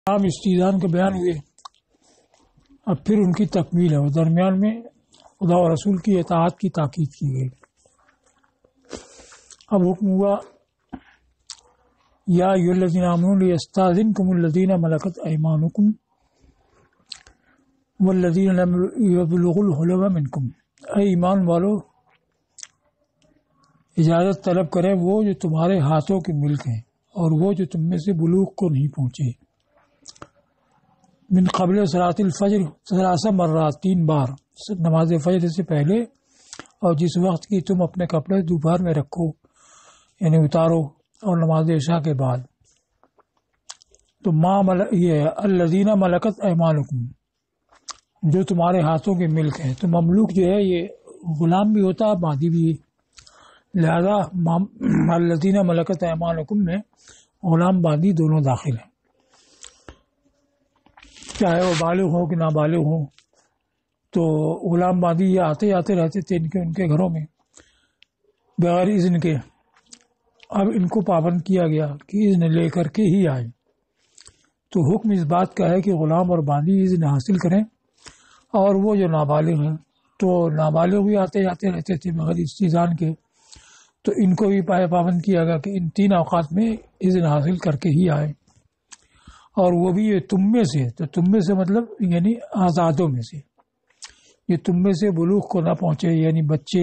عام استیزان کے بیان ہوئے، اب پھر ان کی تکمیل ہے اور درمیان میں خدا و رسول کی اطاعت کی تاکید کی گئی۔ اب حکم ہوا یا ایھا الذین آمنوا لیستأذنکم الذین ملکت ایمانکم والذین لم یبلغوا الحلم منکم، اے ایمان والو اجازت طلب کریں وہ جو تمہارے ہاتھوں کے ملک ہیں اور وہ جو تم میں سے بلوغ کو نہیں پہنچے۔ من قبل صلاۃ الفجر 3 مرات، 3 بار نماز فجر سے پہلے، اور جس وقت کی تم اپنے کپڑے دوپہر میں رکھو یعنی اتارو، اور نماز عشاء کے بعد۔ تو یہ الذین ملکت ایمانکم، جو تمہارے ہاتھوں کے ملک ہیں۔ تو مملوک جو ہے یہ غلام بھی ہوتا ہے، باندی بھی، لہذا الذین ملکت ایمانکم میں غلام باندی دونوں داخل ہیں، چاہے وہ بالغ ہو کہ نابالغ ہو۔ تو غلام باندی یہ آتے رہتے تھے ان کے گھروں میں بغیر اذن کے، اب ان کو پابند کیا گیا کہ اذن لے کر کے ہی آئیں۔ تو حکم اس بات کا ہے کہ غلام اور باندی اذن حاصل کریں، اور وہ جو نابالغ ہیں، تو نابالغ بھی آتے جاتے رہتے تھے بغیر استئذان کے، تو ان کو بھی پابند کیا گیا کہ ان 3 اوقات میں اذن حاصل کر کے ہی آئیں، اور وہ بھی یہ تم میں سے، تو تم میں سے مطلب یعنی آزادوں میں سے، یہ تم میں سے بلوغ کو نہ پہنچے، یعنی بچے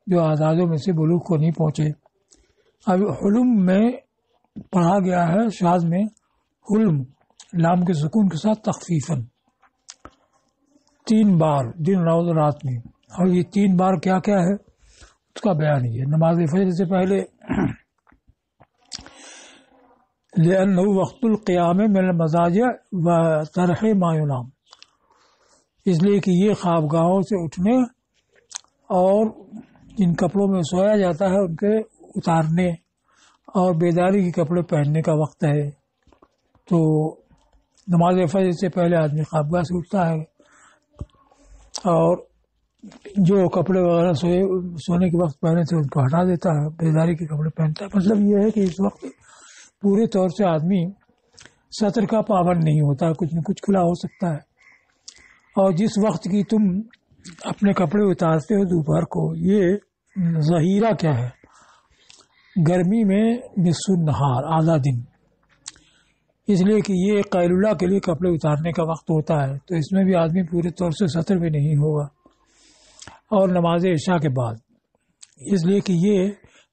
جو آزادوں میں سے بلوغ کو نہیں پہنچے۔ اب حلم میں پڑھا گیا ہے شاذ میں حلم لام کے سکون کے ساتھ تخفیفاً 3 بار دن اور رات میں، اور یہ 3 بار کیا کیا ہے اس کا بیان ہی ہے۔ نماز فجر سے پہلے لأنه وقت القیام من المضاجع و طرح ما ینام، اس لیے کہ یہ خوابگاہوں سے اٹھنے اور جن کپڑوں میں سویا جاتا ہے ان کے اتارنے اور بیداری کے کپڑے پہننے کا وقت ہے۔ تو نماز فجر سے پہلے آدمی خوابگاہ سے اٹھتا ہے اور جو کپڑے وغیرہ سونے کے وقت پہنے تھے ان کو ہٹا دیتا ہے، بیداری کے کپڑے پہنتا ہے۔ مطلب یہ ہے کہ اس وقت پورے طور سے آدمی سطر کا پابند نہیں ہوتا، کچھ نہ کچھ کھلا ہو سکتا ہے۔ اور جس وقت کی تم اپنے کپڑے اتارتے ہو دوپہر کو، یہ ظہیرہ کیا ہے؟ گرمی میں نصف النہار، آدھا دن، اس لیے کہ یہ قیلولہ کے لیے کپڑے اتارنے کا وقت ہوتا ہے، تو اس میں بھی آدمی پورے طور سے سطر میں نہیں ہوگا۔ اور نماز عشاء کے بعد، اس لیے کہ یہ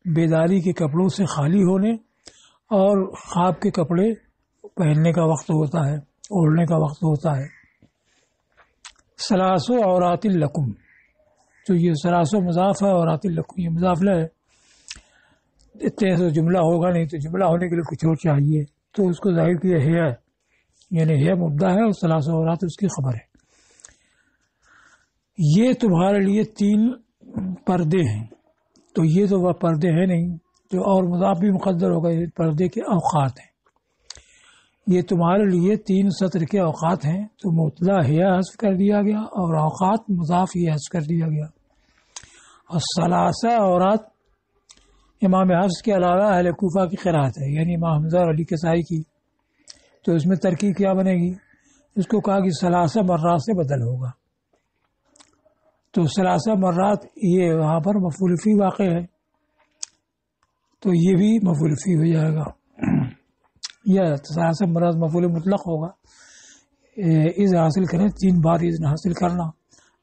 بیداری کے کپڑوں سے خالی ہونے اور خواب کے کپڑے پہننے کا وقت ہوتا ہے، اوڑھنے کا وقت ہوتا ہے۔ ثلاث عورات لکم، تو یہ ثلاث مضاف ہے، عورات لکم یہ مضاف ہے۔ اتنے سے جملہ ہوگا نہیں، تو جملہ ہونے کے لیے کچھ اور چاہیے، تو اس کو ظاہر کیا ہے، یعنی ہے مبدا ہے اور ثلاث عورات اس کی خبر ہے۔ یہ تمہارے لیے 3 پردے ہیں، تو یہ تو وہ پردے ہیں نہیں، جو اور مضاف بھی مقدر ہوگا، یہ پردے کے اوقات ہیں۔ یہ تمہارے لیے 3 سطر کے اوقات ہیں، تو مبتدا ہے حذف کر دیا گیا اور اوقات مضاف یہ حذف کر دیا گیا۔ اور ثلاثہ عورات امام حفص کے علاوہ اہل کوفہ کی قرأت ہے، یعنی امام حمزہ اور علی کسائی کی، تو اس میں ترکیب کیا بنے گی؟ اس کو کہا کہ ثلاثہ مرات سے بدل ہوگا، تو ثلاثہ مرات یہ وہاں پر مفعول فی واقع ہے، تو یہ بھی مفعول فی ہو جائے گا، یا ثلاثہ مرات مفعول مطلق ہوگا۔ اذن حاصل کریں، 3 بار اذن حاصل کرنا،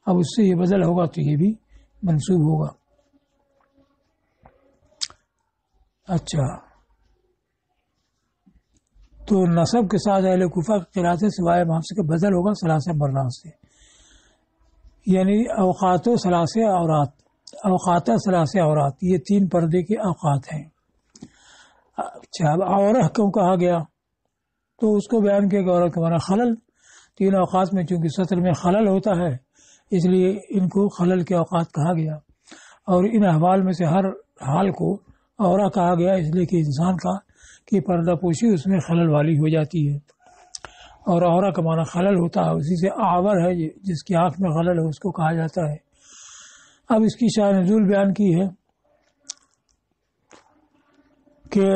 اب اس سے یہ بدل ہوگا تو یہ بھی منصوب ہوگا۔ اچھا، تو نصب کے ساتھ اہل کوفہ کی قرأت سوائے حفص کے بدل ہوگا ثلاثہ مرات سے، یعنی اوقات و ثلاثہ عورات، اوقات ثلاثہ عورات، یہ 3 پردے کے اوقات ہیں۔ اچھا، اب عورہ کیوں کہا گیا؟ تو اس کو بیان کیا کہ عورہ کا معنی خلل، 3 اوقات میں چونکہ سطر میں خلل ہوتا ہے اس لیے ان کو خلل کے اوقات کہا گیا، اور ان احوال میں سے ہر حال کو عورہ کہا گیا اس لیے کہ انسان کا کی پردہ پوشی اس میں خلل والی ہو جاتی ہے، اور عورہ کا معنی خلل ہوتا ہے، اسی سے آور ہے جس کی آنکھ میں خلل ہے اس کو کہا جاتا ہے۔ اب اس کی شان نزول بیان کی ہے کہ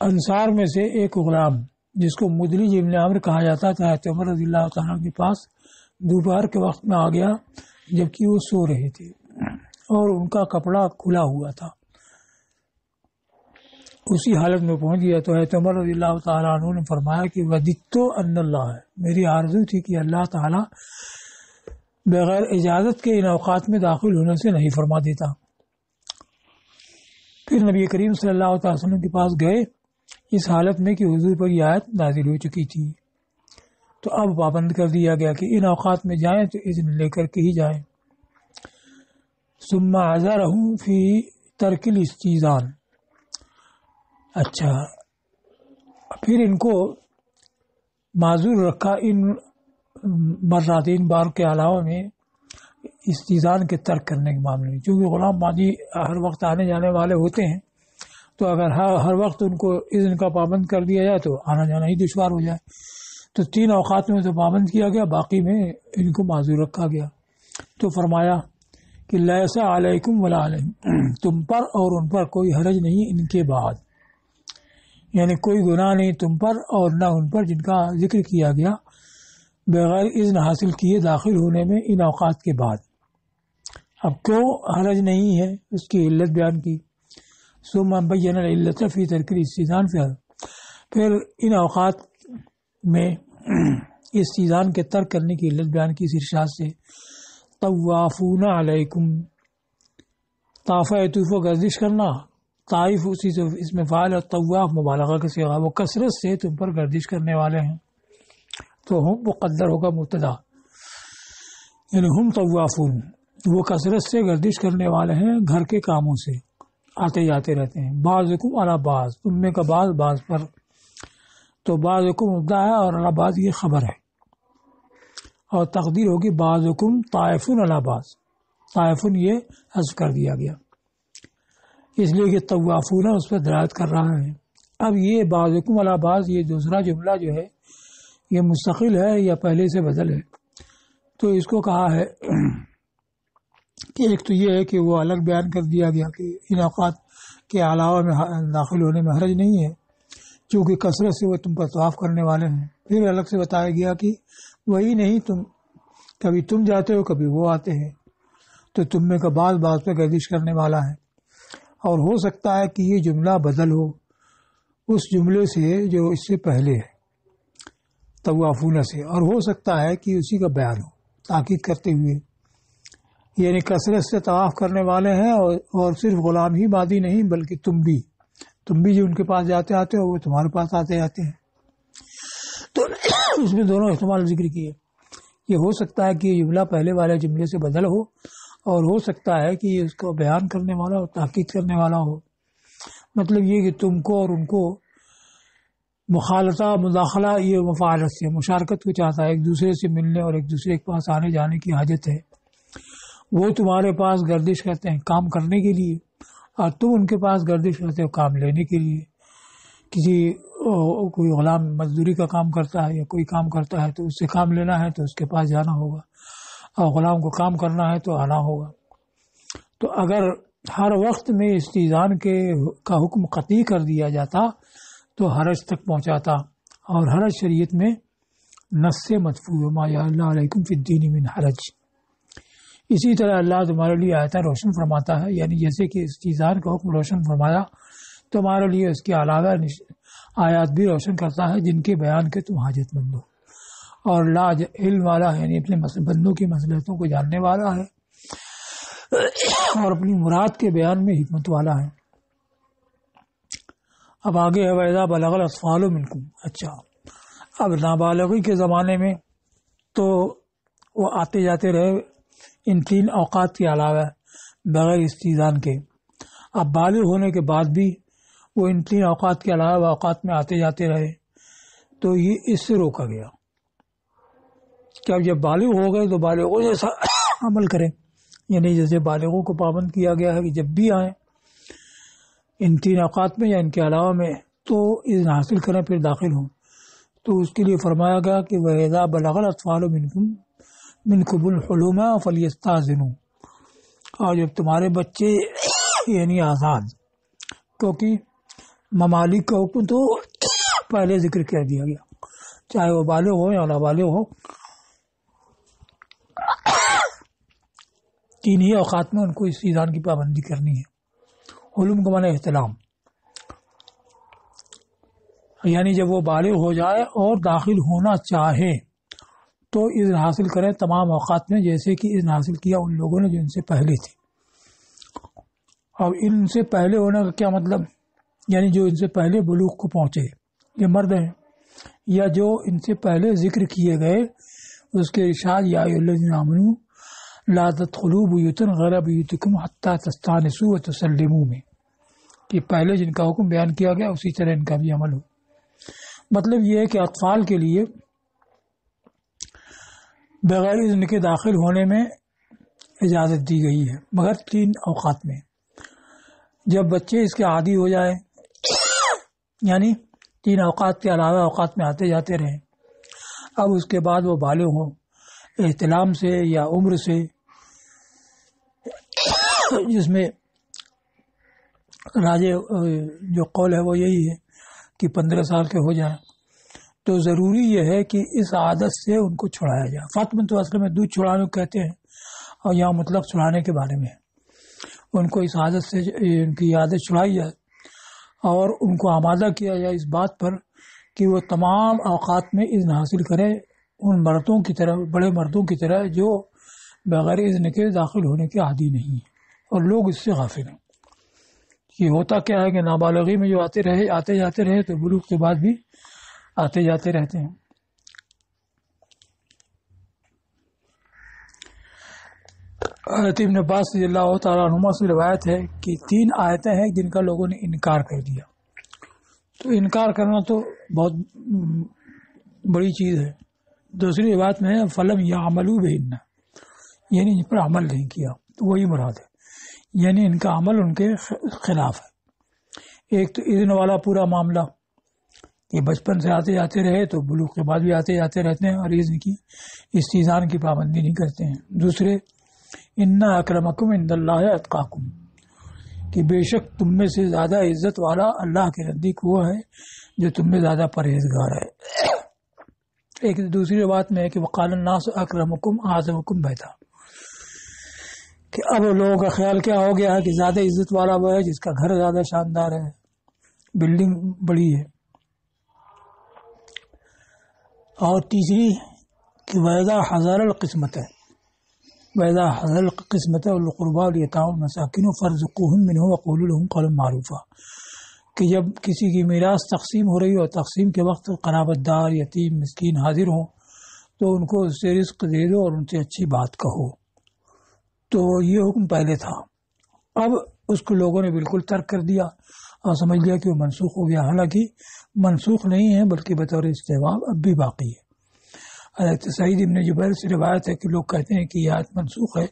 انصار میں سے ایک غلام جس کو مدلج ابن عمرو کہا جاتا تھا، حضرت عمر رضی اللہ تعالیٰ کے پاس دوپہر کے وقت میں آ گیا جبکہ وہ سو رہے تھے اور ان کا کپڑا کھلا ہوا تھا. اسی حالت میں پہنچ گیا تو حضرت عمر رضی اللہ تعالیٰ عنہ نے فرمایا کہ وددت ان اللہ ہے، میری آرزو تھی کہ اللہ تعالیٰ بغیر اجازت کے ان اوقات میں داخل ہونے سے نہیں فرما دیتا. پھر نبی کریم صلی اللہ علیہ وسلم کے پاس گئے اس حالت میں کہ حضور پر یہ آیت نازل ہو چکی تھی. تو اب پابند کر دیا گیا کہ ان اوقات میں جائیں تو اذن لے کر کے ہی جائیں. ثم عذرهم فی ترک الاستئذان. اچھا، پھر ان کو معذور رکھا ان مرات، ان بار کے علاوہ میں استئذان کے ترک کرنے کے معاملے میں، چونکہ غلام ماضی ہر وقت آنے جانے والے ہوتے ہیں تو اگر ہر وقت ان کو اذن کا پابند کر دیا جائے تو آنا جانا ہی دشوار ہو جائے. تو 3 اوقات میں تو پابند کیا گیا، باقی میں ان کو معذور رکھا گیا. تو فرمایا کہ لیس علیکم ولا علیہم، تم پر اور ان پر کوئی حرج نہیں ان کے بعد، یعنی کوئی گناہ نہیں تم پر اور نہ ان پر جن کا ذکر کیا گیا بغیر اذن حاصل کیے داخل ہونے میں ان اوقات کے بعد. اب کیوں حرج نہیں ہے اس کی علت بیان کی. ثم بین العلت فی ترک الاستئذان، پھر ان اوقات میں استئذان کے ترک کرنے کی علت بیان کی اس ارشاد سے. طوافون علیکم، طاف طوف و گردش کرنا، طائف اسی سے اس میں فاعل اور طواف مبالغہ کا صیغہ، وہ کثرت سے تم پر گردش کرنے والے ہیں. تو ہم مقدر ہوگا مبتدا، یعنی ہم طوافون، وہ کثرت سے گردش کرنے والے ہیں گھر کے کاموں سے، آتے جاتے رہتے ہیں. بعضکم علی بعض، تم میں کا بعض پر، تو بعضکم مبتدا ہے اور علی بعض یہ خبر ہے، اور تقدیر ہوگی بعضکم طائفون علی بعض، طائفون یہ حذف کر دیا گیا اس لیے کہ طوافون اس پر دلالت کر رہا ہے. اب یہ بعضکم علی بعض، یہ دوسرا جملہ جو ہے یہ مستقل ہے یا پہلے سے بدل ہے. تو اس کو کہا ہے کہ ایک تو یہ ہے کہ وہ الگ بیان کر دیا گیا کہ ان اوقات کے علاوہ میں داخل ہونے میں حرج نہیں ہے چونکہ کثرت سے وہ تم پر طواف کرنے والے ہیں. پھر الگ سے بتایا گیا کہ وہی نہیں، تم کبھی تم جاتے ہو کبھی وہ آتے ہیں، تو تم میں کا بعض پہ گردش کرنے والا ہے. اور ہو سکتا ہے کہ یہ جملہ بدل ہو اس جملے سے جو اس سے پہلے ہے طوافون سے، اور ہو سکتا ہے کہ اسی کا بیان ہو تاکید کرتے ہوئے، یعنی کثرت سے طواف کرنے والے ہیں اور صرف غلام ہی مادی نہیں بلکہ تم بھی جو ان کے پاس جاتے آتے ہو وہ تمہارے پاس آتے جاتے ہیں. تو اس میں دونوں احتمال ذکر کیے. یہ ہو سکتا ہے کہ یہ جملہ پہلے والے جملے سے بدل ہو، اور ہو سکتا ہے کہ یہ اس کو بیان کرنے والا اور تاکید کرنے والا ہو. مطلب یہ کہ تم کو اور ان کو مخالطہ مداخلہ یہ مفاعلت سے مشارکت کو چاہتا ہے، ایک دوسرے سے ملنے اور ایک دوسرے کے پاس آنے جانے کی حاجت ہے. وہ تمہارے پاس گردش کرتے ہیں کام کرنے کے لیے اور تم ان کے پاس گردش کرتے ہو کام لینے کے لیے. کوئی غلام مزدوری کا کام کرتا ہے یا کوئی کام کرتا ہے تو اس سے کام لینا ہے تو اس کے پاس جانا ہوگا، اور غلام کو کام کرنا ہے تو آنا ہوگا. تو اگر ہر وقت میں استئذان کا حکم قطعی کر دیا جاتا تو حرج تک پہنچاتا، اور حرج شریعت میں نص سے مدفوع ما یا اللہ علیکم فی الدین من حرج. اسی طرح اللہ تمہارے لیے آیتیں روشن فرماتا ہے، یعنی جیسے کہ استئذان کا حکم روشن فرمایا تمہارے لیے اس کے علاوہ آیات بھی روشن کرتا ہے جن کے بیان کے تم حاجت مند ہو. اور اللہ علم والا ہے، یعنی اپنے بندوں کی مصلحتوں کو جاننے والا ہے اور اپنی مراد کے بیان میں حکمت والا ہے. اب آگے ہے وَإِذَا بَلَغَ الْأَطْفَالُ مِنْكُمْ. اچھا، اب نابالغی کے زمانے میں تو وہ آتے جاتے رہے ان 3 اوقات کے علاوہ بغیر استئذان کے. اب بالغ ہونے کے بعد بھی وہ ان 3 اوقات کے علاوہ اوقات میں آتے جاتے رہے، تو یہ اس سے روکا گیا کہ اب جب بالغ ہو گئے تو بالغوں جیسا عمل کریں، یعنی جیسے بالغوں کو پابند کیا گیا ہے کہ جب بھی آئیں ان 3 اوقات میں یا ان کے علاوہ میں تو اذن حاصل کریں پھر داخل ہوں. تو اس کے لیے فرمایا گیا کہ وَإِذَا بَلَغَ الْأَطْفَالُ مِنْكُمُ الْحُلُومَ فَلْيَسْتَأْذِنُوا. اور جب تمہارے بچے یعنی آزاد، کیونکہ ممالک کا حکم تو پہلے ذکر کر دیا گیا، چاہے وہ بالغ ہو یا نابالغ ہو، تین ہی اوقات میں ان کو استیذان کی پابندی کرنی ہے۔ حلم کا معنی احتلام، یعنی جب وہ بالغ ہو جائے اور داخل ہونا چاہے تو اذن حاصل کرے تمام اوقات میں، جیسے کہ اذن حاصل کیا ان لوگوں نے جو ان سے پہلے تھے۔ اب ان سے پہلے ہونے کا کیا مطلب؟ یعنی جو ان سے پہلے بلوغ کو پہنچے، یہ مرد ہیں، یا جو ان سے پہلے ذکر کیے گئے، اس کے ارشاد یا ایھا الذین آمنوا لا تدخلوا بیوتا غیر بیوتکم حتی تستأنسوا وتسلموا میں، کہ پہلے جن کا حکم بیان کیا گیا اسی طرح ان کا بھی عمل ہو۔ مطلب یہ ہے کہ اطفال کے لیے بغیر اذن کے داخل ہونے میں اجازت دی گئی ہے، مگر 3 اوقات میں۔ جب بچے اس کے عادی ہو جائے، یعنی 3 اوقات کے علاوہ اوقات میں آتے جاتے رہیں، اب اس کے بعد وہ بالغ ہوں احتلام سے یا عمر سے، جس میں راجے جو قول ہے وہ یہی ہے کہ 15 سال کے ہو جائیں، تو ضروری یہ ہے کہ اس عادت سے ان کو چھڑایا جائے۔ فاطمہ تو اصل میں دودھ چھڑانے کو کہتے ہیں، اور یہاں مطلق چھڑانے کے بارے میں ہے۔ ان کو اس عادت سے ان کی عادت چھڑائی جائے اور ان کو آمادہ کیا جائے اس بات پر کہ وہ تمام اوقات میں اذن حاصل کریں، ان مردوں کی طرح، بڑے مردوں کی طرح جو بغیر اذن کے داخل ہونے کے عادی نہیں ہیں، اور لوگ اس سے غافل ہیں۔ یہ ہوتا کیا ہے کہ نابالغی میں جو آتے جاتے رہے تو بلوغ کے بعد بھی آتے جاتے رہتے ہیں۔ حضرت ابن عباس رضی اللہ تعالیٰ عنہما سے روایت ہے کہ 3 آیتیں ہیں جن کا لوگوں نے انکار کر دیا۔ تو انکار کرنا تو بہت بڑی چیز ہے۔ دوسری روایت میں ہے فلم یعملوا بہن، یعنی ان پر عمل نہیں کیا، تو وہی مراد ہے، یعنی ان کا عمل ان کے خلاف ہے۔ ایک تو اذن والا پورا معاملہ کہ بچپن سے آتے جاتے رہے تو بلوغ کے بعد بھی آتے جاتے رہتے ہیں اور اذن کی استیذان کی پابندی نہیں کرتے ہیں۔ دوسرے ان اکرمکم عند اللہ اتقاکم، کہ بے شک تم میں سے زیادہ عزت والا اللہ کے نزدیک وہ ہے جو تم میں زیادہ پرہیزگار ہے۔ ایک دوسری بات میں ہے کہ وقال الناس اکرمکم اعظمکم بیتا، کہ اب لوگوں کا خیال کیا ہو گیا ہے کہ زیادہ عزت والا وہ ہے جس کا گھر زیادہ شاندار ہے، بلڈنگ بڑی ہے۔ اور تیسری کہ وَإِذَا حَضَرَ الْقِسْمَةَ، وَإِذَا حَضَرَ الْقِسْمَةَ وَالْقُرْبَى وَالْيَتَامَى وَالْمَسَاكِينُ فَارْزُقُوهُم مِّنْهُ وَقُولُوا لَهُمْ قَوْلًا مَّعْرُوفًا، کہ جب کسی کی میراث تقسیم ہو رہی ہو، تقسیم کے وقت قرابت دار، یتیم، مسکین حاضر ہوں تو ان کو اس سے رزق دے دو اور ان سے اچھی بات کہو۔ تو یہ حکم پہلے تھا، اب اس کو لوگوں نے بالکل ترک کر دیا اور سمجھ لیا کہ وہ منسوخ ہو گیا، حالانکہ منسوخ نہیں ہے بلکہ بطور استحباب اب بھی باقی ہے۔ حضرت سعید ابن جبیر سے روایت ہے کہ لوگ کہتے ہیں کہ یہ آیت منسوخ ہے،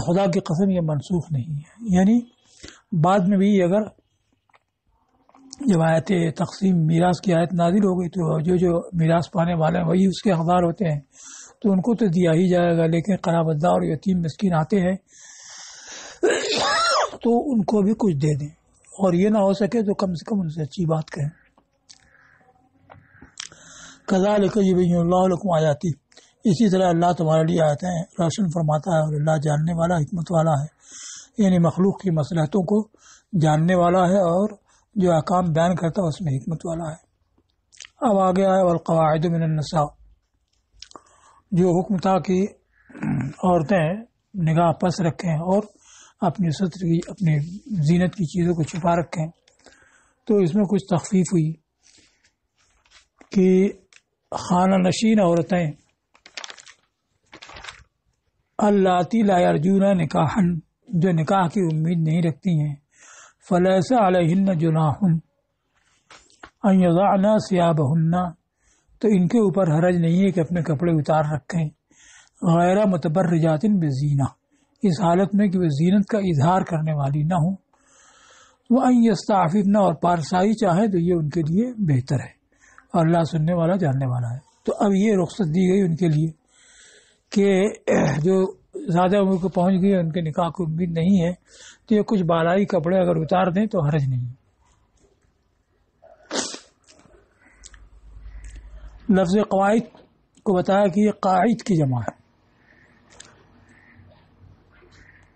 خدا کی قسم یہ منسوخ نہیں ہے، یعنی بعد میں بھی اگر جب آیت تقسیم میراث کی آیت نازل ہو گئی تو جو میراث پانے والے ہیں وہی اس کے حقدار ہوتے ہیں، تو ان کو تو دیا ہی جائے گا، لیکن قرابت دار اور یتیم مسکین آتے ہیں تو ان کو بھی کچھ دے دیں، اور یہ نہ ہو سکے تو کم سے کم ان سے اچھی بات کہیں۔ کذالک یبین اللہ لکم آیاتی، اسی طرح اللہ تمہارے لیے آیتیں روشن فرماتا ہے، اور اللہ جاننے والا، حکمت والا ہے، یعنی مخلوق کی مصلحتوں کو جاننے والا ہے اور جو احکام بیان کرتا ہے اس میں حکمت والا ہے۔ اب آگے آئے والقواعد من النساء، جو حکم تھا کہ عورتیں نگاہ پس رکھیں اور اپنی ستر کی، اپنی زینت کی چیزوں کو چھپا رکھیں، تو اس میں کچھ تخفیف ہوئی کہ خانہ نشین عورتیں اللاتی لا یرجون نکاحا، جو نکاح کی امید نہیں رکھتی ہیں، فلیس علیہن جناح ان یضعن ثیابہن، تو ان کے اوپر حرج نہیں ہے کہ اپنے کپڑے اتار رکھیں، غیر متبرجات بزینہ، اس حالت میں کہ وہ زینت کا اظہار کرنے والی نہ ہوں، وان یستعففن، اور پارسائی چاہے تو یہ ان کے لیے بہتر ہے، اور اللہ سننے والا جاننے والا ہے۔ تو اب یہ رخصت دی گئی ان کے لیے کہ جو زیادہ عمر کو پہنچ گئی ان کے نکاح کو امید نہیں ہے تو یہ کچھ بالائی کپڑے اگر اتار دیں تو حرج نہیں۔ لفظ قواعد کو بتایا کہ یہ قاعد کی جمع ہے،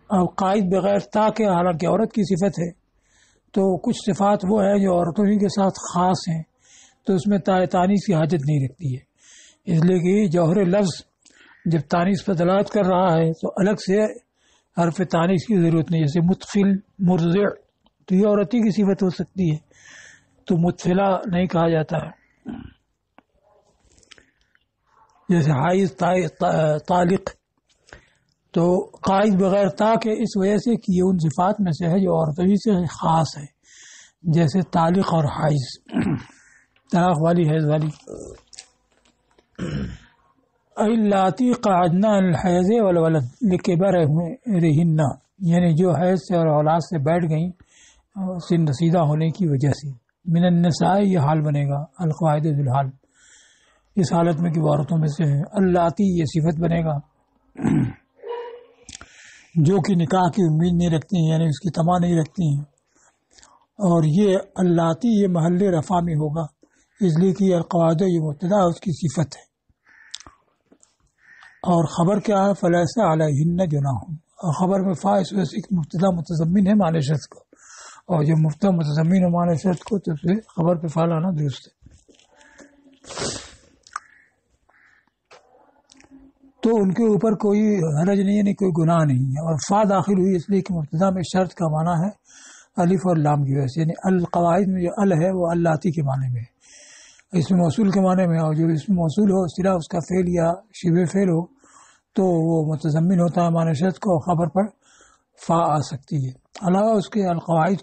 اور قاعد بغیر تا کے حالانکہ عورت کی صفت ہے، تو کچھ صفات وہ ہیں جو عورتوں ہی کے ساتھ خاص ہیں، تو اس میں تانیث کی حاجت نہیں رکھتی ہے، اس لیے کہ جوہر لفظ جب تانیث پر دلالت کر رہا ہے تو الگ سے حرف تانیث کی ضرورت نہیں، جیسے متفل، مرضع، تو یہ عورتی کی صفت ہو سکتی ہے، تو متفلہ نہیں کہا جاتا ہے، جیسے حائض، طالق، تو قائد بغیر تا کے اس وجہ سے کہ یہ ان صفات میں سے ہے جو عورتوں ہی سے خاص ہے، جیسے طالق اور حائض، طلاق والی، حیض والی۔ اللاتی قعدنا الحیض والولد لکبرہن، یعنی جو حیض سے اور اولاد سے بیٹھ گئیں سن رسیدہ ہونے کی وجہ سے، من النساء، یہ حال بنے گا، القواعد ذو الحال، اس حالت میں کہ وہ عورتوں میں سے ہے، اللاتی یہ صفت بنے گا، جو کہ نکاح کی امید نہیں رکھتی ہیں، یعنی اس کی تمنا نہیں رکھتی ہیں، اور یہ اللاتی یہ محل رفع میں ہوگا، اس لیے کہ القواعد یہ مبتدا اس کی صفت ہے، اور خبر کیا ہے، فلیس علیہن جناح، اور خبر میں فا اس وجہ سے مبتدا متضمن ہے معنی شرط کو، اور جب مبتدا متضمن ہے معنی شرط کو تو اسے خبر پہ فا لانا درست ہے، تو ان کے اوپر کوئی حرج نہیں ہے، کوئی گناہ نہیں ہے، اور فا داخل ہوئی اس لیے کہ مبتدا میں شرط کا معنی ہے الف اور لام کی وجہ سے، یعنی القواعد میں جو ال ہے وہ اللاتی کے معنی میں ہے، اس میں موصول کے معنی میں، اور جو اس میں موصول ہو صرف اس کا فعل یا شبہ فعل ہو تو وہ متضمن ہوتا ہے معنی شرط کو، خبر پر فا آ سکتی ہے، علاوہ اس کے القواعد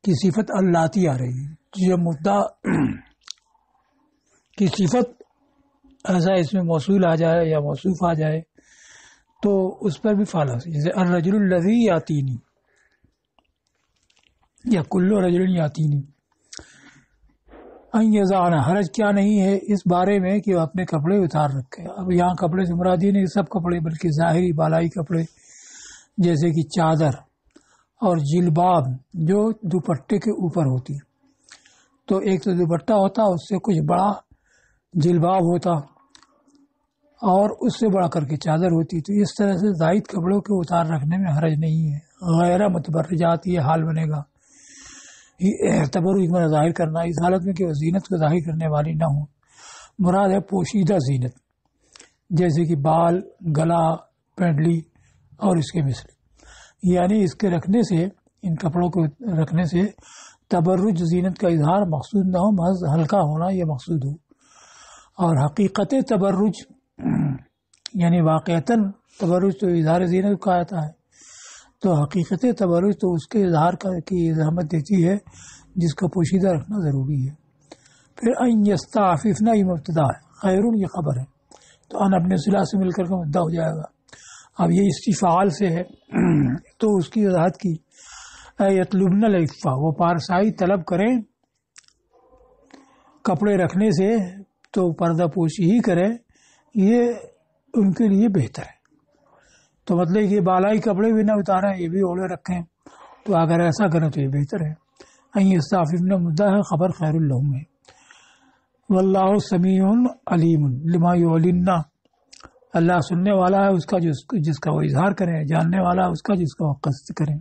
کی صفت اللاتی آ رہی ہے، جب مبتدا کی صفت ایسا اس میں موصول آ جائے یا موصوف آ جائے تو اس پر بھی فعال ہے، جیسے الرجل الذی یاتینی یا کل رجل یاتینی، ان یضعن، حرج کیا نہیں ہے اس بارے میں کہ وہ اپنے کپڑے اتار رکھے، اب یہاں کپڑے سے مراد یہ نہیں سب کپڑے بلکہ ظاہری بالائی کپڑے جیسے کہ چادر اور جلباب جو دوپٹے کے اوپر ہوتی، تو ایک تو دوپٹہ ہوتا اس سے کچھ بڑا جلباب ہوتا اور اس سے بڑا کر کے چادر ہوتی، تو اس طرح سے زائد کپڑوں کے اتار رکھنے میں حرج نہیں ہے، غیر متبرجات یہ حال بنے گا، تبرج میں ظاہر کرنا اس حالت میں کہ وہ زینت کو ظاہر کرنے والی نہ ہوں، مراد ہے پوشیدہ زینت جیسے کہ بال، گلا، پینڈلی اور اس کے مثل، یعنی اس کے رکھنے سے، ان کپڑوں کو رکھنے سے تبرج زینت کا اظہار مقصود نہ ہو، محض ہلکا ہونا یہ مقصود ہو، اور حقیقت تبرج یعنی واقعتاً تبرج تو اظہار زینت کہا جاتا ہے، تو حقیقت تبرج تو اس کے اظہار کی زحمت دیتی ہے جس کا پوشیدہ رکھنا ضروری ہے۔ پھر ان یستعففن یہ مبتدا ہے، خیرون یہ خبر ہے، تو ان اپنے صلہ سے مل کر کے مبتدا ہو جائے گا، اب یہ استفعال سے ہے تو اس کی وضاحت کی، یطلبن العفا، وہ پارسائی طلب کریں کپڑے رکھنے سے، تو پردہ پوشی ہی کریں، یہ ان کے لیے بہتر ہے، تو مطلب یہ بالائی کپڑے بھی نہ اتاریں، یہ بھی اوڑے رکھیں، تو اگر ایسا کریں تو یہ بہتر ہے، ان یستعففن مدعا ہے، خبر خیر لہم ہے، واللہ سمیع علیم لما یعلن، اللہ سننے والا ہے اس کا جس کا وہ اظہار کریں، جاننے والا ہے اس کا جس کا وہ قصد کریں۔